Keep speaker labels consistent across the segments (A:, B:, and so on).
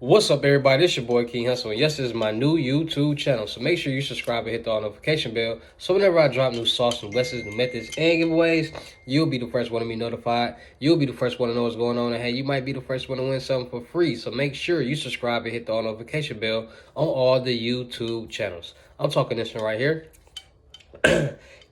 A: What's up, everybody? This your boy King Hussle, and yes, this is my new YouTube channel. So make sure you subscribe and hit the all notification bell, so whenever I drop new sauce, new lessons, new methods, and giveaways, you'll be the first one to be notified. You'll be the first one to know what's going on, and hey, you might be the first one to win something for free. So make sure you subscribe and hit the all notification bell on all the YouTube channels. I'm talking this one right here.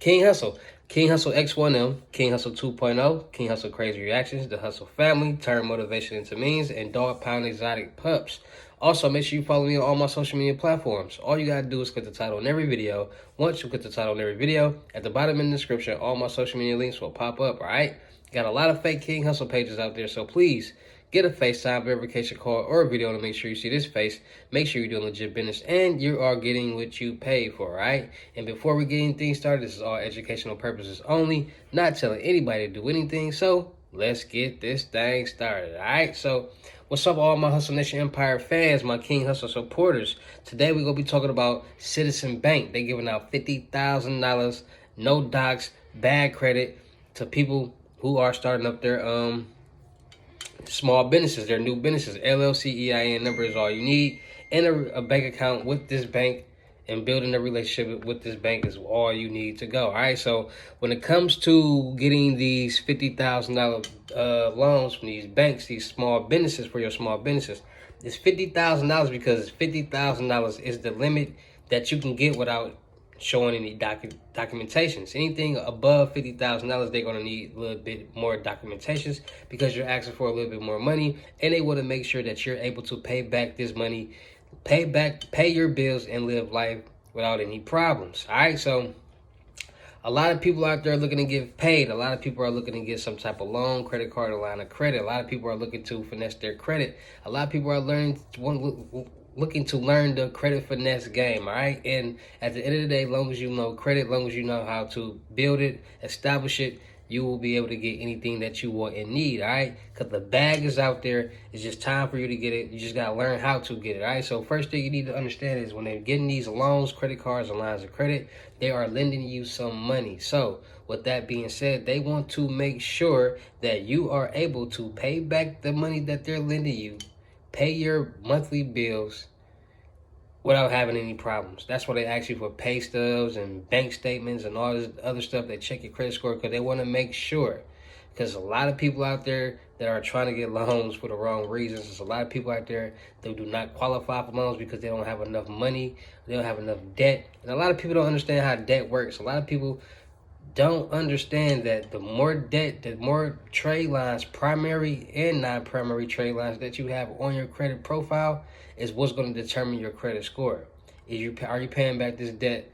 A: King Hussle. King Hussle X1M, King Hussle 2.0, King Hussle Crazy Reactions, the Hussle Family, Turn Motivation into Means, and Dog Pound Exotic Pups. Also, make sure you follow me on all my social media platforms. All you gotta do is click the title on every video. Once you click the title on every video, at the bottom in the description, all my social media links will pop up, alright? Got a lot of fake King Hussle pages out there, so please get a FaceTime verification call or a video to make sure you see this face. Make sure you're doing legit business and you are getting what you pay for, right? And before we get anything started, this is all educational purposes only, not telling anybody to do anything. So let's get this thing started, all right? So what's up, all my Hussle Nation Empire fans, my King Hussle supporters? Today we're going to be talking about Citizen Bank. They're giving out $50,000, no docs, bad credit to people who are starting up their small businesses, their new businesses. LLC EIN number is all you need, and a bank account with this bank, and building a relationship with this bank is all you need to go. All right, so when it comes to getting these $50,000 loans from these banks, these small businesses, for your small businesses, it's $50,000 because $50,000 is the limit that you can get without showing any documentations. Anything above $50,000, they're going to need a little bit more documentations because you're asking for a little bit more money, and they want to make sure that you're able to pay back this money, pay your bills, and live life without any problems. All right, so a lot of people out there looking to get paid. A lot of people are looking to get some type of loan, credit card, or line of credit. A lot of people are looking to finesse their credit. A lot of people are looking to learn the credit finesse game, all right? And at the end of the day, long as you know credit, long as you know how to build it, establish it, you will be able to get anything that you want and need, all right? Because the bag is out there. It's just time for you to get it. You just got to learn how to get it, all right? So first thing you need to understand is when they're getting these loans, credit cards, and lines of credit, they are lending you some money. So with that being said, they want to make sure that you are able to pay back the money that they're lending you, pay your monthly bills without having any problems. That's why they ask you for pay stubs and bank statements and all this other stuff. They check your credit score because they want to make sure. Because a lot of people out there that are trying to get loans for the wrong reasons. There's a lot of people out there that do not qualify for loans because they don't have enough money. They don't have enough debt. And a lot of people don't understand how debt works. A lot of people don't understand that the more debt, the more trade lines, primary and non-primary trade lines that you have on your credit profile is what's going to determine your credit score. Are you paying back this debt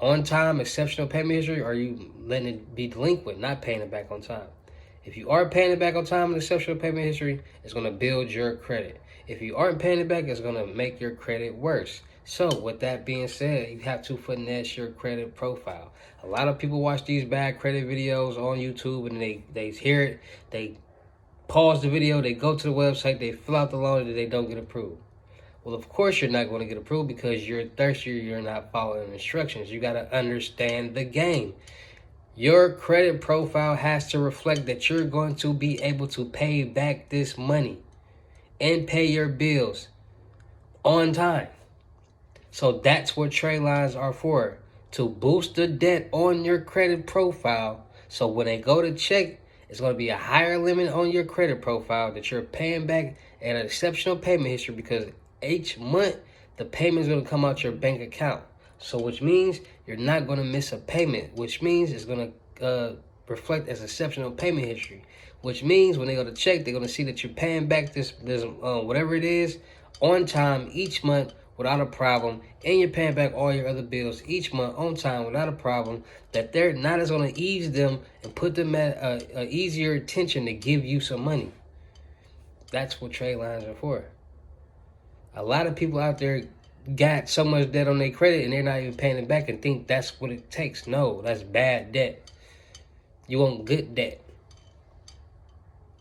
A: on time, exceptional payment history, or are you letting it be delinquent, not paying it back on time? If you are paying it back on time and exceptional payment history, it's going to build your credit. If you aren't paying it back, it's going to make your credit worse. So with that being said, you have to finesse your credit profile. A lot of people watch these bad credit videos on YouTube and they hear it, they pause the video, they go to the website, they fill out the loan, and they don't get approved. Well, of course you're not going to get approved because you're thirsty, you're not following instructions. You got to understand the game. Your credit profile has to reflect that you're going to be able to pay back this money and pay your bills on time. So that's what trade lines are for, to boost the debt on your credit profile. So when they go to check, it's going to be a higher limit on your credit profile that you're paying back at an exceptional payment history, because each month the payment is going to come out your bank account. So which means you're not going to miss a payment, which means it's going to reflect as exceptional payment history, which means when they go to check, they're going to see that you're paying back this whatever it is on time each month without a problem, and you're paying back all your other bills each month on time without a problem, that they're not as going to ease them and put them at a easier tension to give you some money. That's what trade lines are for. A lot of people out there got so much debt on their credit and they're not even paying it back and think that's what it takes. No, that's bad debt. You want good debt.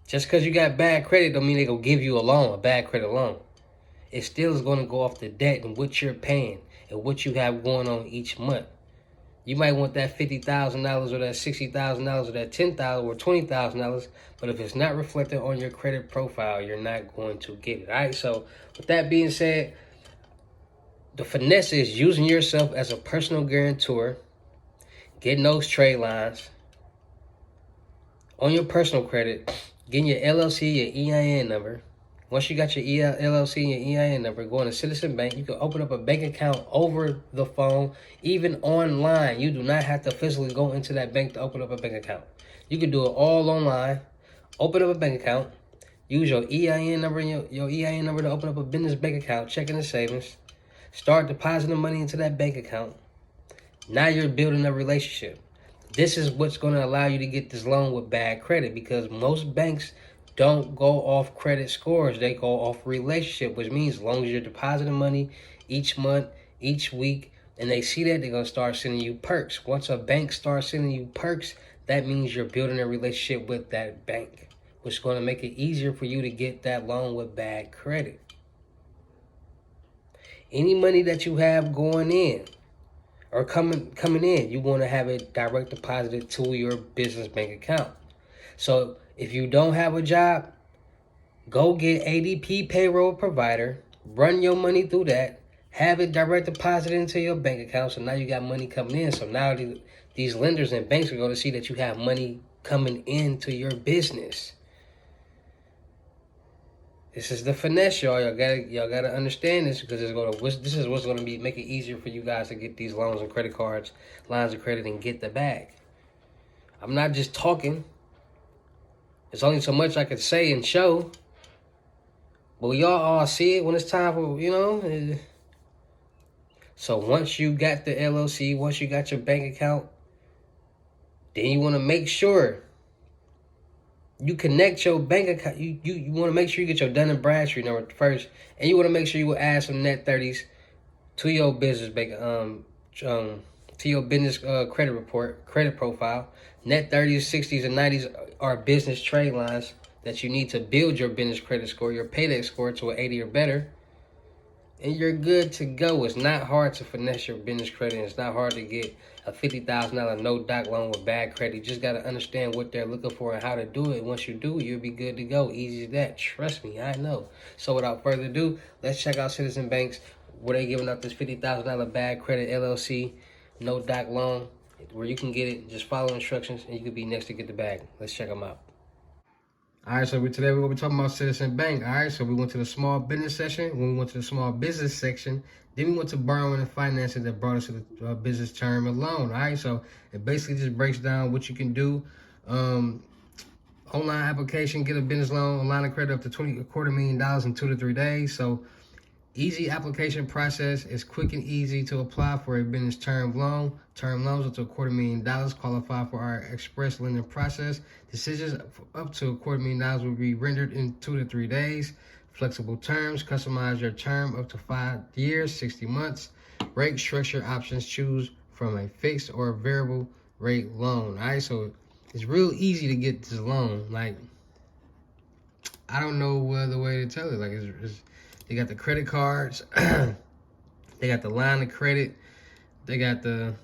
A: Just because you got bad credit don't mean they're going to give you a loan, a bad credit loan. It still is going to go off the debt and what you're paying and what you have going on each month. You might want that $50,000 or that $60,000 or that $10,000 or $20,000, but if it's not reflected on your credit profile, you're not going to get it. All right. So with that being said, the finesse is using yourself as a personal guarantor, getting those trade lines on your personal credit, getting your LLC, your EIN number. Once you got your LLC and your EIN number, going to Citizen Bank, you can open up a bank account over the phone, even online. You do not have to physically go into that bank to open up a bank account. You can do it all online. Open up a bank account. Use your EIN number and your EIN number to open up a business bank account, checking and savings. Start depositing money into that bank account. Now you're building a relationship. This is what's going to allow you to get this loan with bad credit, because most banks don't go off credit scores. They go off relationship, which means as long as you're depositing money each month, each week, and they see that, they're going to start sending you perks. Once a bank starts sending you perks, that means you're building a relationship with that bank, which is going to make it easier for you to get that loan with bad credit. Any money that you have going in or coming in, you want to have it direct deposited to your business bank account. So if you don't have a job, go get ADP payroll provider, run your money through that, have it direct deposited into your bank account. So now you got money coming in. So now these lenders and banks are going to see that you have money coming into your business. This is the finesse, y'all. Y'all gotta understand this, because this is what's gonna make it easier for you guys to get these loans and credit cards, lines of credit, and get the bag. I'm not just talking. There's only so much I could say and show, but we all see it when it's time for So once you got the LLC, once you got your bank account, then you want to make sure you connect your bank account. You want to make sure you get your Dun & Bradstreet number first, and you want to make sure you will add some net 30s to your business bank, to your business credit profile. Net 30s, 60s, and 90s are business trade lines that you need to build your business credit score, your paydex score, to an 80 or better, and you're good to go. It's not hard to finesse your business credit. It's not hard to get a $50,000 no-doc loan with bad credit. You just got to understand what they're looking for and how to do it. Once you do, you'll be good to go. Easy as that. Trust me, I know. So without further ado, let's check out Citizen Banks, where they giving out this $50,000 bad credit LLC no-doc loan, where you can get it. Just follow instructions, and you could be next to get the bag. Let's check them out. All right, so today we're going to be talking about Citizen Bank. All right, so we went to the small business section. When we went to the small business section, then we went to borrowing and financing that brought us to the business term and loan. All right, so it basically just breaks down what you can do. Online application, get a business loan, a line of credit up to $250,000 in 2 to 3 days. So easy application process. Is quick and easy to apply for a business term loan. Term loans up to $250,000 qualify for our express lending process. Decisions up to $250,000 will be rendered in 2 to 3 days. Flexible terms. Customize your term up to 5 years, 60 months. Rate structure options. Choose from a fixed or variable rate loan. All right, so it's real easy to get this loan. Like, I don't know what other way to tell it. Like, they got the credit cards, they got the line of credit, they got a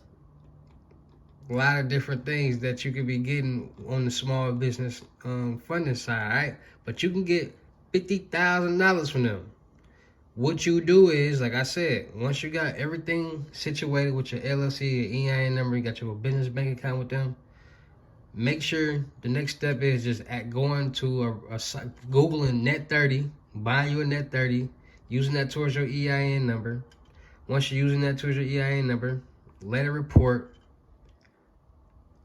A: lot of different things that you could be getting on the small business funding side, right? But you can get $50,000 from them. What you do is, like I said, once you got everything situated with your LLC, your EIN number, you got your business bank account with them, make sure the next step is just going to a site, Googling net 30, buying you a net 30, using that towards your EIN number. Once you're using that towards your EIN number, let it report.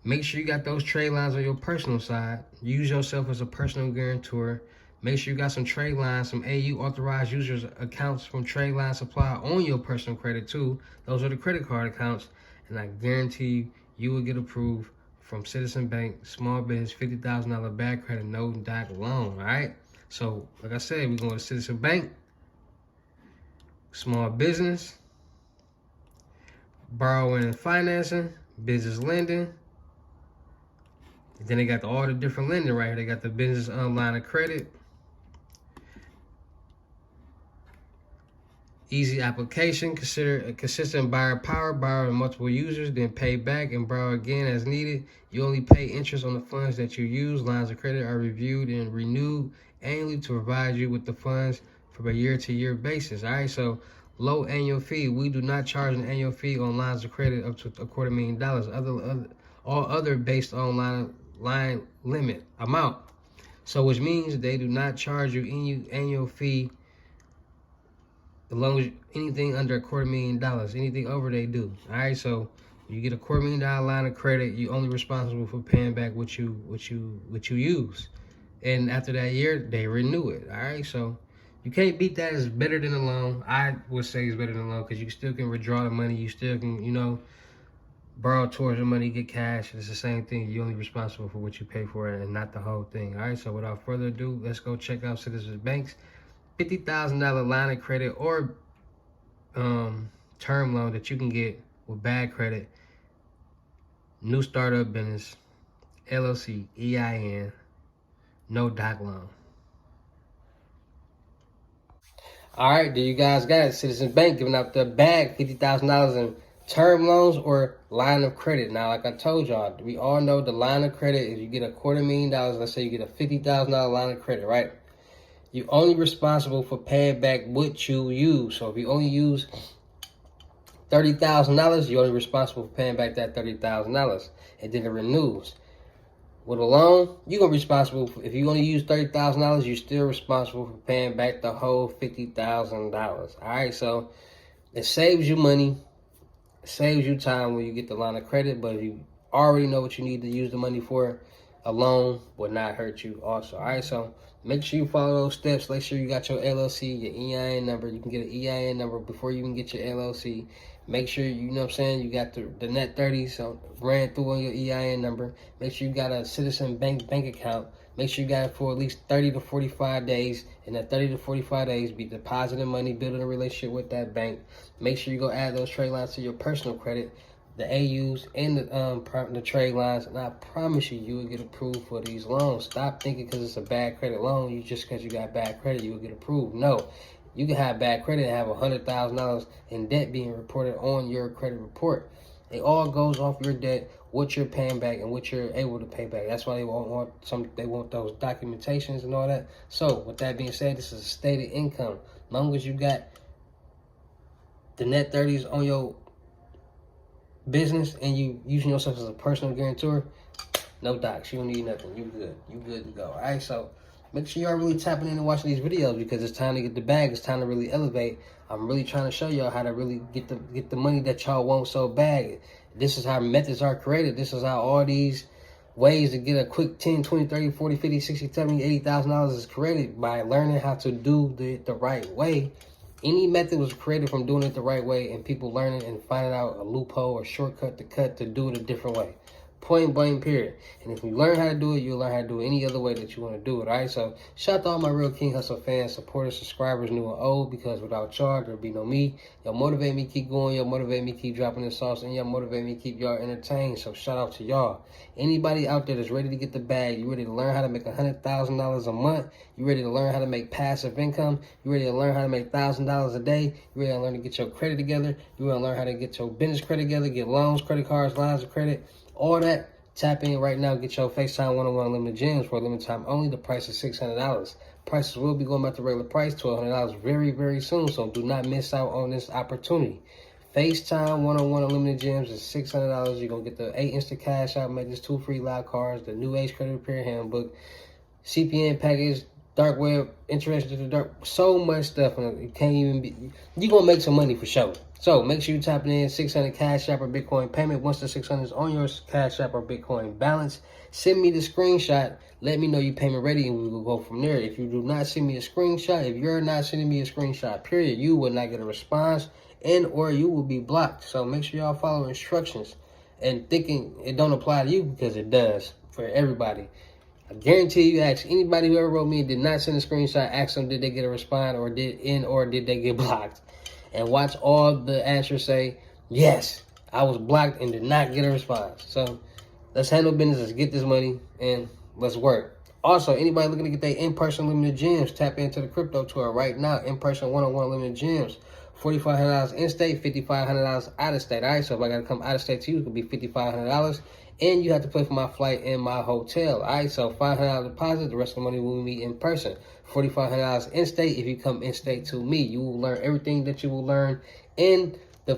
A: Make sure you got those trade lines on your personal side. Use yourself as a personal guarantor. Make sure you got some trade lines, some AU authorized users accounts from Trade Line Supply on your personal credit too. Those are the credit card accounts, and I guarantee you will get approved from Citizen Bank, small business, $50,000 bad credit, no doc loan. All right. So, like I said, we're going to Citizen Bank, small business, borrowing and financing, business lending. Then they got all the different lending right here. They got the business line of credit, Easy application. Consider a consistent buyer power. Borrow to multiple users, then pay back and borrow again as needed. You only pay interest on the funds that you use. Lines of credit are reviewed and renewed annually to provide you with the funds from a year-to-year basis. All right, so low annual fee. We do not charge an annual fee on lines of credit up to $250,000. All other based on line limit amount. So which means they do not charge you any annual fee as long as anything under $250,000. Anything over, they do. All right, so you get a $250,000 line of credit, you only responsible for paying back what you use. And after that year, they renew it. All right, so you can't beat that. It's better than a loan. I would say it's better than a loan because you still can withdraw the money. You still can, borrow towards the money, get cash. It's the same thing. You're only responsible for what you pay for it and not the whole thing. All right, so without further ado, let's go check out Citizens Bank's $50,000 line of credit or term loan that you can get with bad credit, new startup business, LLC, EIN, no doc loan. All right, there you guys got it. Citizens Bank giving out the bag, $50,000 in term loans or line of credit. Now, like I told y'all, we all know the line of credit, if you get $250,000, let's say you get a $50,000 line of credit, right? You're only responsible for paying back what you use. So if you only use $30,000, you're only responsible for paying back that $30,000, and then it renews. With a loan, you're gonna be responsible for, if you only use $30,000, you're still responsible for paying back the whole $50,000. All right, so it saves you money, it saves you time when you get the line of credit. But if you already know what you need to use the money for, a loan would not hurt you also. All right, so make sure you follow those steps. Make sure you got your LLC, your EIN number. You can get an EIN number before you even get your LLC. Make sure, you know what I'm saying, you got the net 30, so ran through on your EIN number. Make sure you got a Citizen bank account. Make sure you got it for at least 30 to 45 days. And that 30 to 45 days, be depositing money, building a relationship with that bank. Make sure you go add those trade lines to your personal credit, the AUs and the trade lines, and I promise you, you will get approved for these loans. Stop thinking because it's a bad credit loan, just because you got bad credit, you will get approved. No, you can have bad credit and have $100,000 in debt being reported on your credit report. It all goes off your debt, what you're paying back, and what you're able to pay back. That's why they want those documentations and all that. So, with that being said, this is a stated income. As long as you got the net 30s on your business and you using yourself as a personal guarantor, no docs. You don't need nothing. You good. You good to go. All right, so make sure y'all really tapping in and watching these videos because it's time to get the bag. It's time to really elevate. I'm really trying to show y'all how to really get the money that y'all want so bad. This is how methods are created. This is how all these ways to get a quick 10, 20, 30, 40, 50, 60, 70, $80,000 is created by learning how to do the right way. Any method was created from doing it the right way and people learning and finding out a loophole or shortcut to do it a different way. Point blank, period. And if you learn how to do it, you'll learn how to do it any other way that you want to do it, all right? So shout out to all my real King Hustle fans, supporters, subscribers, new and old, because without y'all, there'd be no me. Y'all motivate me keep going. Y'all motivate me keep dropping this sauce. And y'all motivate me keep y'all entertained. So shout out to y'all. Anybody out there that's ready to get the bag, you ready to learn how to make $100,000 a month, you ready to learn how to make passive income, you ready to learn how to make $1,000 a day, you ready to learn to get your credit together, you ready to learn how to get your business credit together, get loans, credit cards, lines of credit, all that. Tap in right now. Get your FaceTime one-on-one unlimited gems for a limited time only. The price is $600. Prices will be going back to regular price, $1,200 very, very soon. So do not miss out on this opportunity. FaceTime one-on-one unlimited gems is $600. You're going to get the 8 instant cash out messages, 2 free live cards, the new age credit repair handbook, CPN package, dark web, interested in the dark, so much stuff. And it can't even be, you're going to make some money for sure. So make sure you tap in 600 Cashapp or Bitcoin payment. Once the 600 is on your Cashapp or Bitcoin balance, send me the screenshot. Let me know your payment ready and we will go from there. If you do not send me a screenshot, if you're not sending me a screenshot, period, you will not get a response and or you will be blocked. So make sure y'all follow instructions and thinking it don't apply to you because it does for everybody. I guarantee you ask anybody who ever wrote me and did not send a screenshot, ask them did they get a response or did they get blocked? And watch all the answers say, yes, I was blocked and did not get a response. So let's handle business, let's get this money, and let's work. Also, anybody looking to get their in-person limited gems, tap into the crypto tour right now. In-person one-on-one limited gems. $4,500 in-state, $5,500 out-of-state. All right, so if I got to come out-of-state to you, it could be $5,500. And you have to pay for my flight and my hotel. All right, so $500 deposit. The rest of the money will be in person. $4,500 in-state. If you come in-state to me, you will learn everything that you will learn in the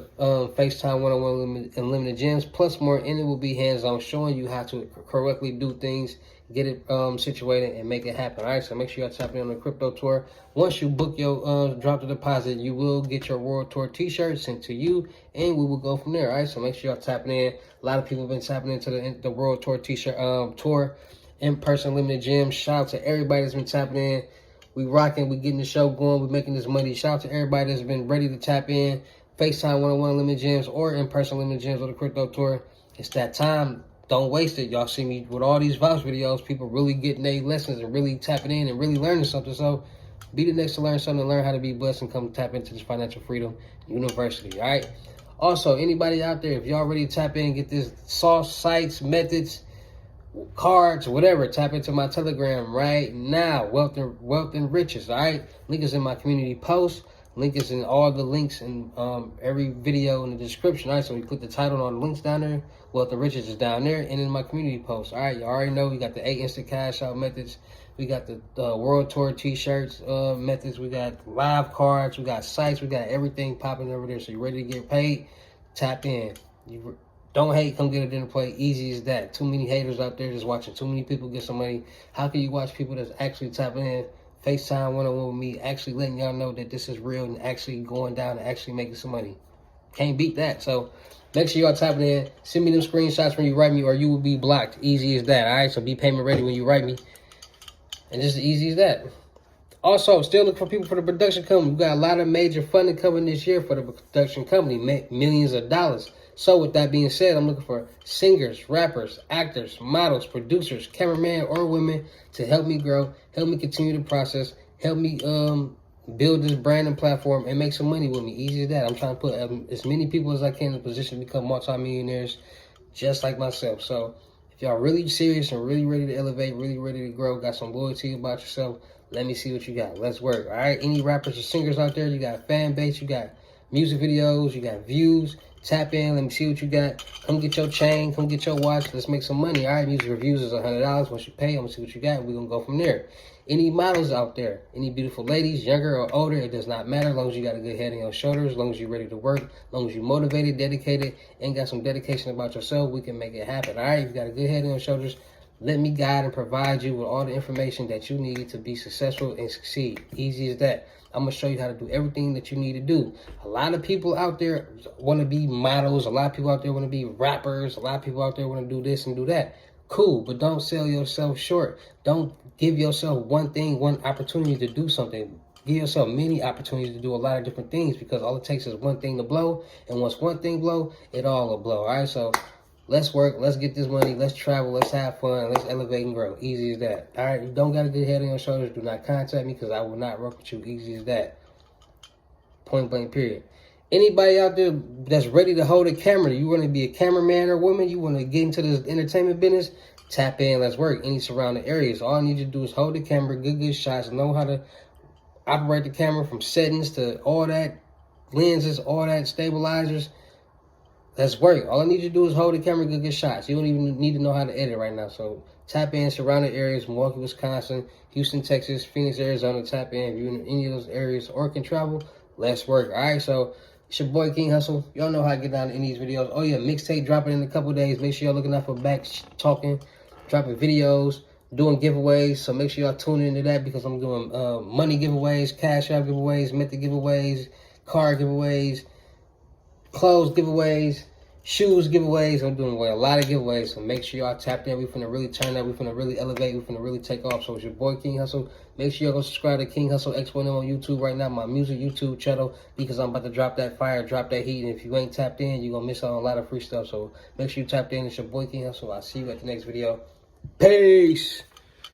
A: FaceTime one-on-one and limited gems, plus more, and it will be hands-on, showing you how to correctly do things, get it situated, and make it happen. All right, so make sure you're tapping in on the crypto tour. Once you book your drop the deposit, you will get your World Tour t-shirt sent to you, and we will go from there. All right, so make sure you're tapping in. A lot of people have been tapping into the World Tour t-shirt tour in-person limited gems. Shout out to everybody that's been tapping in. We rocking, we getting the show going, we making this money. Shout out to everybody that's been ready to tap in. FaceTime one-on-one limited gems or in-person limited gems on the crypto tour. It's that time. Don't waste it. Y'all see me with all these vouch videos. People really getting their lessons and really tapping in and really learning something. So be the next to learn something, learn how to be blessed, and come tap into this Financial Freedom University. All right. Also, anybody out there, if y'all ready to tap in, get this sauce, sites, methods, cards, whatever, tap into my Telegram right now. Wealth and riches. All right. Link is in my community post. Link is in all the links in every video in the description. All right, so you click the title on the links down there. Wealth and Riches is down there, and in my community post. All right, you already know we got the 8 instant cash out methods. We got the World Tour t-shirts methods. We got live cards. We got sites. We got everything popping over there. So you ready to get paid? Tap in. You don't hate, come get a dinner plate. Easy as that. Too many haters out there just watching too many people get some money. How can you watch people that's actually tapping in? FaceTime one-on-one with me, actually letting y'all know that this is real and actually going down and actually making some money. Can't beat that. So make sure y'all tapping in. Send me them screenshots when you write me, or you will be blocked. Easy as that. All right, so be payment ready when you write me. And just as easy as that. Also, still looking for people for the production company. We got a lot of major funding coming this year for the production company, millions of dollars. So with that being said, I'm looking for singers, rappers, actors, models, producers, cameramen, or women to help me grow, help me continue the process, help me build this brand and platform and make some money with me. Easy as that. I'm trying to put as many people as I can in a position to become multimillionaires just like myself. So if y'all really serious and really ready to elevate, really ready to grow, got some loyalty about yourself, let me see what you got. Let's work. All right. Any rappers or singers out there, you got fan base, you got music videos, you got views. Tap in. Let me see what you got. Come get your chain. Come get your watch. Let's make some money. All right. Music reviews is $100. Once you pay, I'm going to see what you got. We're going to go from there. Any models out there, any beautiful ladies, younger or older, it does not matter. As long as you got a good head on your shoulders, as long as you're ready to work, as long as you're motivated, dedicated, and got some dedication about yourself, we can make it happen. All right. If you got a good head on your shoulders, let me guide and provide you with all the information that you need to be successful and succeed. Easy as that. I'm going to show you how to do everything that you need to do. A lot of people out there want to be models. A lot of people out there want to be rappers. A lot of people out there want to do this and do that. Cool, but don't sell yourself short. Don't give yourself one thing, one opportunity to do something. Give yourself many opportunities to do a lot of different things, because all it takes is one thing to blow. And once one thing blow, it all will blow. All right, so let's work. Let's get this money. Let's travel. Let's have fun. Let's elevate and grow. Easy as that. All right. You don't got a good head on your shoulders. Do not contact me, because I will not work with you. Easy as that. Point blank, period. Anybody out there that's ready to hold a camera, you want to be a cameraman or woman, you want to get into this entertainment business, tap in. Let's work. Any surrounding areas. All I need you to do is hold the camera, good shots, know how to operate the camera from settings to all that, lenses, all that, stabilizers. Let's work. All I need you to do is hold the camera, good shots. You don't even need to know how to edit right now. So tap in, surrounding areas, Milwaukee, Wisconsin, Houston, Texas, Phoenix, Arizona. Tap in. If you're in any of those areas or can travel, let's work. All right, so it's your boy King Hussle. Y'all know how I get down in these videos. Oh yeah, mixtape dropping in a couple days. Make sure y'all looking out for back talking, dropping videos, doing giveaways. So make sure y'all tune into that, because I'm doing money giveaways, Cashapp giveaways, method giveaways, car giveaways, clothes giveaways, shoes giveaways. I'm doing a lot of giveaways, so make sure y'all tapped in. We finna really turn up. We finna really elevate. We finna really take off. So it's your boy King Hussle. Make sure y'all go subscribe to King Hussle X1M on YouTube right now, my music YouTube channel, because I'm about to drop that fire, drop that heat. And if you ain't tapped in, you're gonna miss out on a lot of free stuff. So make sure you tapped in. It's your boy King Hussle. I'll see you at the next video. Peace.